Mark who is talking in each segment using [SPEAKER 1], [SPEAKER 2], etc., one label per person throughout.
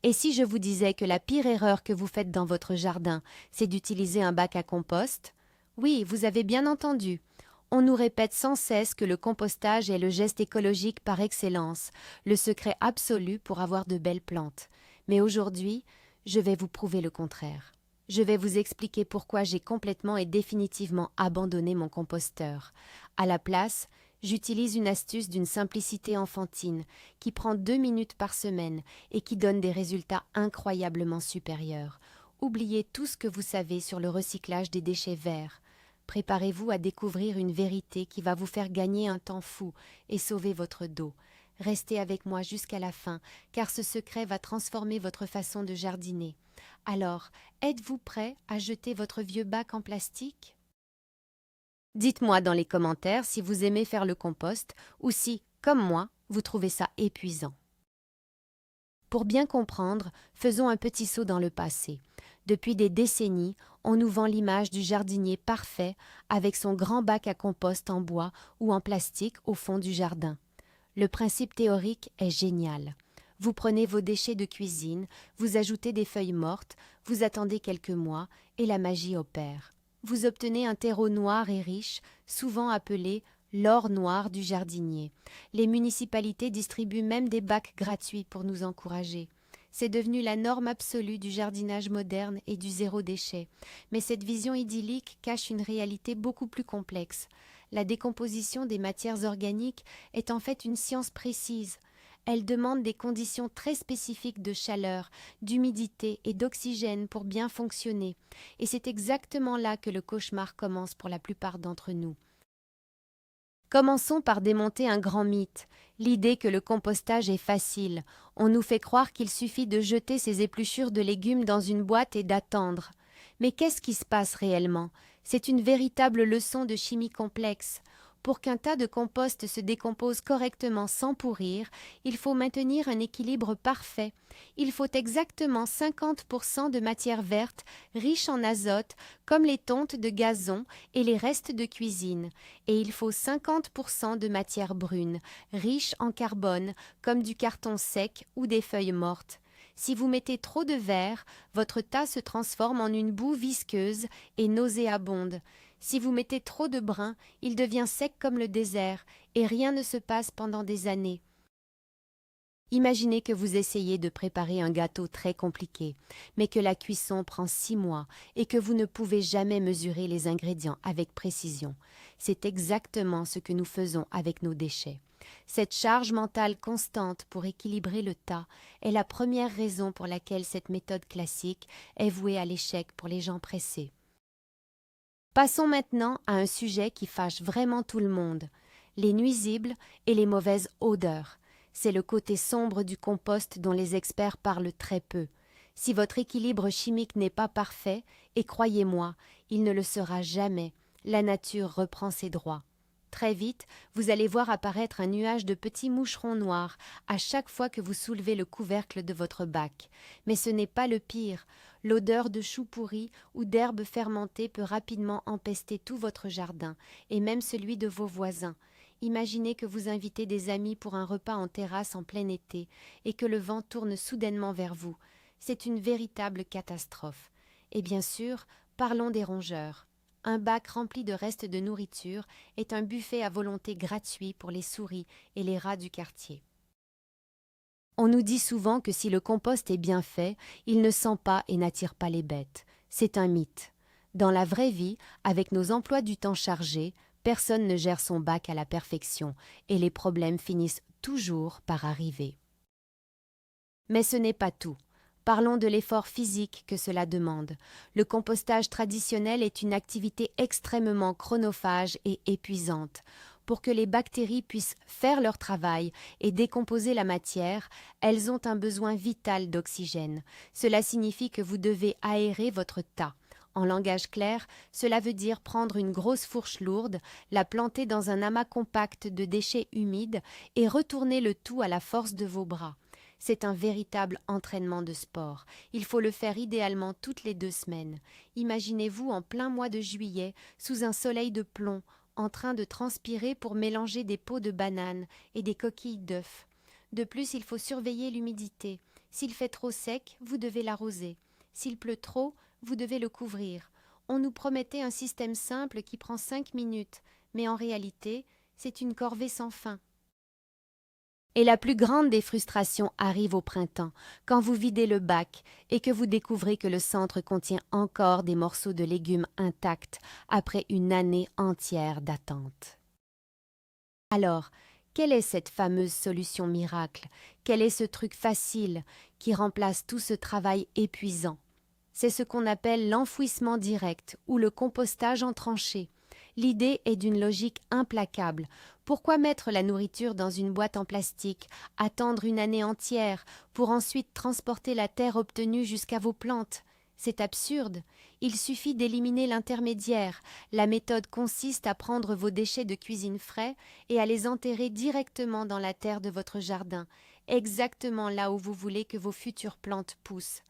[SPEAKER 1] Et si je vous disais que la pire erreur que vous faites dans votre jardin, c'est d'utiliser un bac à compost? Oui, vous avez bien entendu. On nous répète sans cesse que le compostage est le geste écologique par excellence, le secret absolu pour avoir de belles plantes. Mais aujourd'hui, je vais vous prouver le contraire. Je vais vous expliquer pourquoi j'ai complètement et définitivement abandonné mon composteur. À la place, j'utilise une astuce d'une simplicité enfantine qui prend 2 minutes par semaine et qui donne des résultats incroyablement supérieurs. Oubliez tout ce que vous savez sur le recyclage des déchets verts. Préparez-vous à découvrir une vérité qui va vous faire gagner un temps fou et sauver votre dos. Restez avec moi jusqu'à la fin, car ce secret va transformer votre façon de jardiner. Alors, êtes-vous prêt à jeter votre vieux bac en plastique? Dites-moi dans les commentaires si vous aimez faire le compost ou si, comme moi, vous trouvez ça épuisant. Pour bien comprendre, faisons un petit saut dans le passé. Depuis des décennies, on nous vend l'image du jardinier parfait avec son grand bac à compost en bois ou en plastique au fond du jardin. Le principe théorique est génial. Vous prenez vos déchets de cuisine, vous ajoutez des feuilles mortes, vous attendez quelques mois et la magie opère. Vous obtenez un terreau noir et riche, souvent appelé l'or noir du jardinier. Les municipalités distribuent même des bacs gratuits pour nous encourager. C'est devenu la norme absolue du jardinage moderne et du zéro déchet. Mais cette vision idyllique cache une réalité beaucoup plus complexe. La décomposition des matières organiques est en fait une science précise. Elle demande des conditions très spécifiques de chaleur, d'humidité et d'oxygène pour bien fonctionner. Et c'est exactement là que le cauchemar commence pour la plupart d'entre nous. Commençons par démonter un grand mythe, l'idée que le compostage est facile. On nous fait croire qu'il suffit de jeter ces épluchures de légumes dans une boîte et d'attendre. Mais qu'est-ce qui se passe réellement? C'est une véritable leçon de chimie complexe. Pour qu'un tas de compost se décompose correctement sans pourrir, il faut maintenir un équilibre parfait. Il faut exactement 50% de matière verte, riche en azote, comme les tontes de gazon et les restes de cuisine. Et il faut 50% de matière brune, riche en carbone, comme du carton sec ou des feuilles mortes. Si vous mettez trop de verre, votre tas se transforme en une boue visqueuse et nauséabonde. Si vous mettez trop de brun, il devient sec comme le désert, et rien ne se passe pendant des années. Imaginez que vous essayez de préparer un gâteau très compliqué, mais que la cuisson prend 6 mois et que vous ne pouvez jamais mesurer les ingrédients avec précision. C'est exactement ce que nous faisons avec nos déchets. Cette charge mentale constante pour équilibrer le tas est la première raison pour laquelle cette méthode classique est vouée à l'échec pour les gens pressés. Passons maintenant à un sujet qui fâche vraiment tout le monde, les nuisibles et les mauvaises odeurs. C'est le côté sombre du compost dont les experts parlent très peu. Si votre équilibre chimique n'est pas parfait, et croyez-moi, il ne le sera jamais, la nature reprend ses droits. Très vite, vous allez voir apparaître un nuage de petits moucherons noirs à chaque fois que vous soulevez le couvercle de votre bac. Mais ce n'est pas le pire. L'odeur de choux pourris ou d'herbes fermentées peut rapidement empester tout votre jardin, et même celui de vos voisins. Imaginez que vous invitez des amis pour un repas en terrasse en plein été, et que le vent tourne soudainement vers vous. C'est une véritable catastrophe. Et bien sûr, parlons des rongeurs. Un bac rempli de restes de nourriture est un buffet à volonté gratuit pour les souris et les rats du quartier. On nous dit souvent que si le compost est bien fait, il ne sent pas et n'attire pas les bêtes. C'est un mythe. Dans la vraie vie, avec nos emplois du temps chargés, personne ne gère son bac à la perfection et les problèmes finissent toujours par arriver. Mais ce n'est pas tout. Parlons de l'effort physique que cela demande. Le compostage traditionnel est une activité extrêmement chronophage et épuisante. Pour que les bactéries puissent faire leur travail et décomposer la matière, elles ont un besoin vital d'oxygène. Cela signifie que vous devez aérer votre tas. En langage clair, cela veut dire prendre une grosse fourche lourde, la planter dans un amas compact de déchets humides et retourner le tout à la force de vos bras. C'est un véritable entraînement de sport. Il faut le faire idéalement toutes les 2 semaines. Imaginez-vous en plein mois de juillet, sous un soleil de plomb, en train de transpirer pour mélanger des peaux de bananes et des coquilles d'œufs. De plus, il faut surveiller l'humidité. S'il fait trop sec, vous devez l'arroser. S'il pleut trop, vous devez le couvrir. On nous promettait un système simple qui prend 5 minutes, mais en réalité, c'est une corvée sans fin. Et la plus grande des frustrations arrive au printemps, quand vous videz le bac et que vous découvrez que le centre contient encore des morceaux de légumes intacts après une année entière d'attente. Alors, quelle est cette fameuse solution miracle? Quel est ce truc facile qui remplace tout ce travail épuisant? C'est ce qu'on appelle l'enfouissement direct ou le compostage en tranchée. L'idée est d'une logique implacable. Pourquoi mettre la nourriture dans une boîte en plastique, attendre une année entière pour ensuite transporter la terre obtenue jusqu'à vos plantes? C'est absurde. Il suffit d'éliminer l'intermédiaire. La méthode consiste à prendre vos déchets de cuisine frais et à les enterrer directement dans la terre de votre jardin, exactement là où vous voulez que vos futures plantes poussent.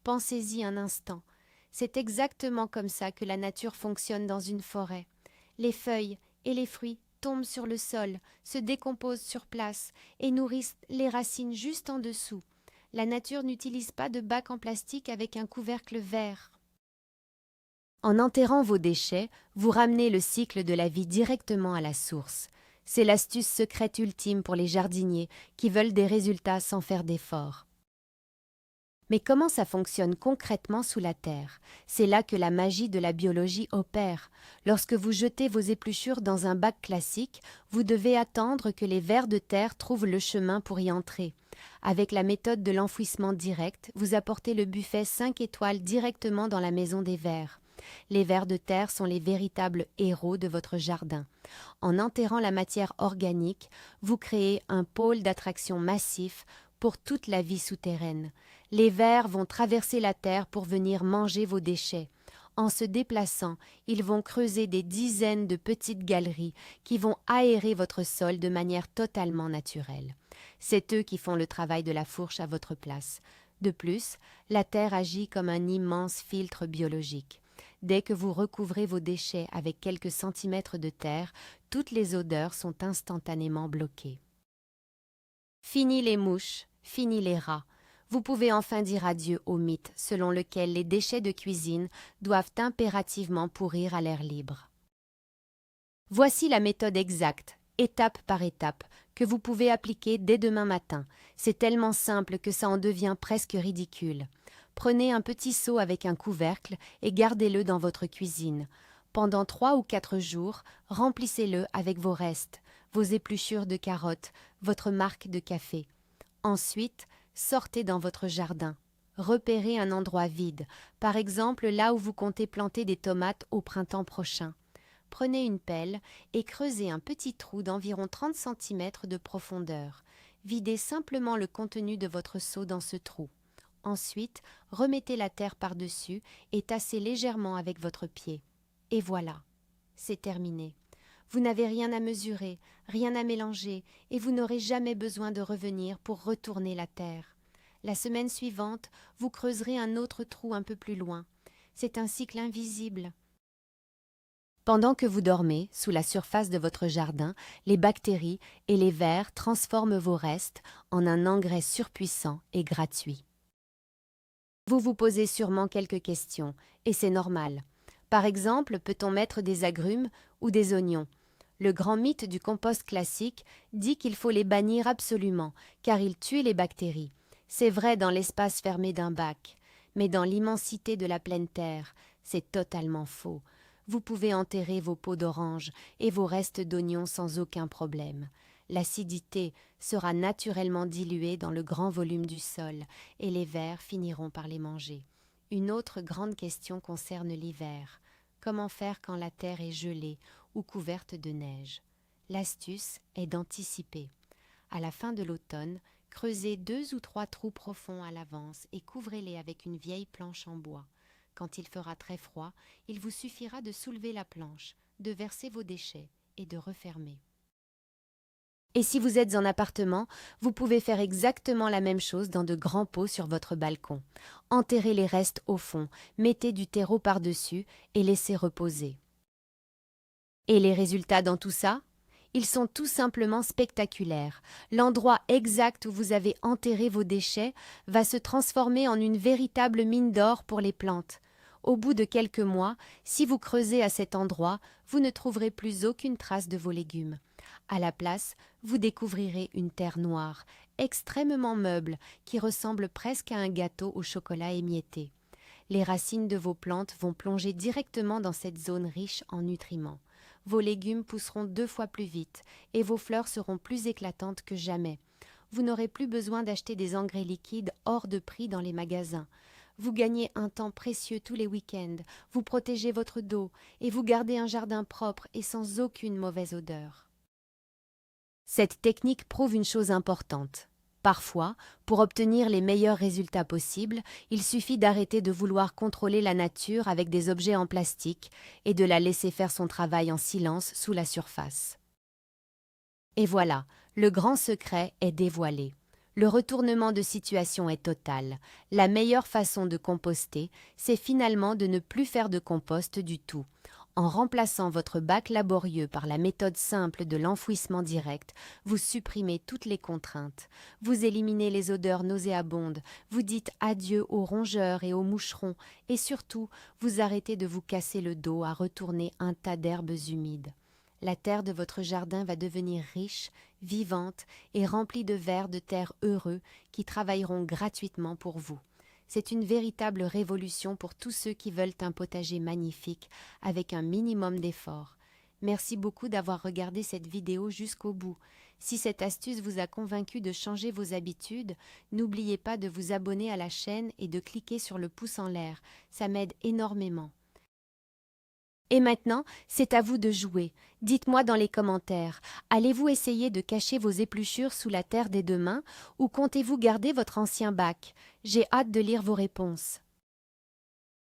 [SPEAKER 1] Pensez-y un instant. C'est exactement comme ça que la nature fonctionne dans une forêt. Les feuilles et les fruits tombent sur le sol, se décomposent sur place et nourrissent les racines juste en dessous. La nature n'utilise pas de bac en plastique avec un couvercle vert. En enterrant vos déchets, vous ramenez le cycle de la vie directement à la source. C'est l'astuce secrète ultime pour les jardiniers qui veulent des résultats sans faire d'efforts. Mais comment ça fonctionne concrètement sous la terre? C'est là que la magie de la biologie opère. Lorsque vous jetez vos épluchures dans un bac classique, vous devez attendre que les vers de terre trouvent le chemin pour y entrer. Avec la méthode de l'enfouissement direct, vous apportez le buffet 5 étoiles directement dans la maison des vers. Les vers de terre sont les véritables héros de votre jardin. En enterrant la matière organique, vous créez un pôle d'attraction massif pour toute la vie souterraine. Les vers vont traverser la terre pour venir manger vos déchets. En se déplaçant, ils vont creuser des dizaines de petites galeries qui vont aérer votre sol de manière totalement naturelle. C'est eux qui font le travail de la fourche à votre place. De plus, la terre agit comme un immense filtre biologique. Dès que vous recouvrez vos déchets avec quelques centimètres de terre, toutes les odeurs sont instantanément bloquées. Fini les mouches, fini les rats. Vous pouvez enfin dire adieu au mythe selon lequel les déchets de cuisine doivent impérativement pourrir à l'air libre. Voici la méthode exacte, étape par étape, que vous pouvez appliquer dès demain matin. C'est tellement simple que ça en devient presque ridicule. Prenez un petit seau avec un couvercle et gardez-le dans votre cuisine. Pendant 3 ou 4 jours, remplissez-le avec vos restes, vos épluchures de carottes, votre marque de café. Ensuite, sortez dans votre jardin. Repérez un endroit vide, par exemple là où vous comptez planter des tomates au printemps prochain. Prenez une pelle et creusez un petit trou d'environ 30 cm de profondeur. Videz simplement le contenu de votre seau dans ce trou. Ensuite, remettez la terre par-dessus et tassez légèrement avec votre pied. Et voilà, c'est terminé. Vous n'avez rien à mesurer, rien à mélanger, et vous n'aurez jamais besoin de revenir pour retourner la terre. La semaine suivante, vous creuserez un autre trou un peu plus loin. C'est un cycle invisible. Pendant que vous dormez, sous la surface de votre jardin, les bactéries et les vers transforment vos restes en un engrais surpuissant et gratuit. Vous vous posez sûrement quelques questions, et c'est normal. Par exemple, peut-on mettre des agrumes ou des oignons? Le grand mythe du compost classique dit qu'il faut les bannir absolument, car ils tuent les bactéries. C'est vrai dans l'espace fermé d'un bac, mais dans l'immensité de la pleine terre, c'est totalement faux. Vous pouvez enterrer vos peaux d'orange et vos restes d'oignons sans aucun problème. L'acidité sera naturellement diluée dans le grand volume du sol et les vers finiront par les manger. Une autre grande question concerne l'hiver. Comment faire quand la terre est gelée ou couverte de neige? L'astuce est d'anticiper. À la fin de l'automne, creusez 2 ou 3 trous profonds à l'avance et couvrez-les avec une vieille planche en bois. Quand il fera très froid, il vous suffira de soulever la planche, de verser vos déchets et de refermer. Et si vous êtes en appartement, vous pouvez faire exactement la même chose dans de grands pots sur votre balcon. Enterrez les restes au fond, mettez du terreau par-dessus et laissez reposer. Et les résultats dans tout ça? Ils sont tout simplement spectaculaires. L'endroit exact où vous avez enterré vos déchets va se transformer en une véritable mine d'or pour les plantes. Au bout de quelques mois, si vous creusez à cet endroit, vous ne trouverez plus aucune trace de vos légumes. À la place, vous découvrirez une terre noire, extrêmement meuble, qui ressemble presque à un gâteau au chocolat émietté. Les racines de vos plantes vont plonger directement dans cette zone riche en nutriments. Vos légumes pousseront 2 fois plus vite et vos fleurs seront plus éclatantes que jamais. Vous n'aurez plus besoin d'acheter des engrais liquides hors de prix dans les magasins. Vous gagnez un temps précieux tous les week-ends, vous protégez votre dos et vous gardez un jardin propre et sans aucune mauvaise odeur. Cette technique prouve une chose importante. Parfois, pour obtenir les meilleurs résultats possibles, il suffit d'arrêter de vouloir contrôler la nature avec des objets en plastique et de la laisser faire son travail en silence sous la surface. Et voilà, le grand secret est dévoilé. Le retournement de situation est total. La meilleure façon de composter, c'est finalement de ne plus faire de compost du tout. En remplaçant votre bac laborieux par la méthode simple de l'enfouissement direct, vous supprimez toutes les contraintes. Vous éliminez les odeurs nauséabondes, vous dites adieu aux rongeurs et aux moucherons, et surtout, vous arrêtez de vous casser le dos à retourner un tas d'herbes humides. La terre de votre jardin va devenir riche, vivante et remplie de vers de terre heureux qui travailleront gratuitement pour vous. C'est une véritable révolution pour tous ceux qui veulent un potager magnifique avec un minimum d'effort. Merci beaucoup d'avoir regardé cette vidéo jusqu'au bout. Si cette astuce vous a convaincu de changer vos habitudes, n'oubliez pas de vous abonner à la chaîne et de cliquer sur le pouce en l'air. Ça m'aide énormément. Et maintenant, c'est à vous de jouer. Dites-moi dans les commentaires, allez-vous essayer de cacher vos épluchures sous la terre dès demain ou comptez-vous garder votre ancien bac? J'ai hâte de lire vos réponses.